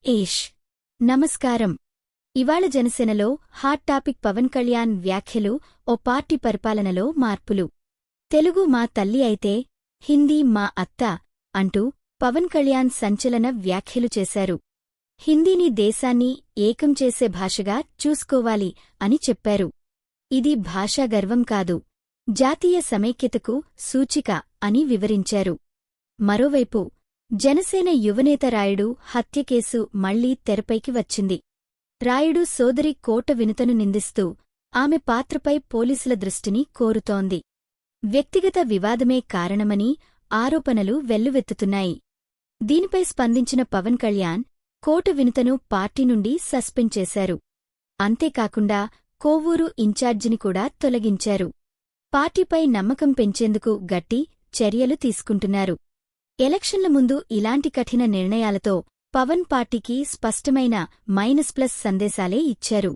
ఏష్ నమస్కారం. ఇవాళ జనసేనలో హాట్ టాపిక్ పవన్ కళ్యాణ్ వ్యాఖ్యలు, ఓ పార్టీ పరిపాలనలో మార్పులు. తెలుగు మా తల్లి అయితే హిందీ మా అత్త అంటూ పవన్ కళ్యాణ్ సంచలన వ్యాఖ్యలు చేశారు. హిందీని దేశాన్ని ఏకం చేసే భాషగా చూసుకోవాలి అని చెప్పారు. ఇది భాషా గర్వం కాదు, జాతీయ సమైక్యతకు సూచిక అని వివరించారు. మరోవైపు జనసేన యువనేత రాయుడు హత్య కేసు మళ్లీ తెరపైకి వచ్చింది. రాయుడు సోదరి కోట వినుతను నిందిస్తూ ఆమె పాత్రపై పోలీసుల దృష్టిని కోరుతోంది. వ్యక్తిగత వివాదమే కారణమని ఆరోపణలు వెల్లువెత్తుతున్నాయి. దీనిపై స్పందించిన పవన్ కళ్యాణ్ కోట వినుతను పార్టీ నుండి సస్పెండ్ చేశారు. అంతేకాకుండా కోవూరు ఇన్ఛార్జిని కూడా తొలగించారు. పార్టీపై నమ్మకం పెంచేందుకు గట్టి చర్యలు తీసుకుంటున్నారు. ఎలక్షన్ల ముందు ఇలాంటి కఠిన నిర్ణయాలతో పవన్ పార్టీకి స్పష్టమైన మైనస్ ప్లస్ సందేశాలే ఇచ్చారు.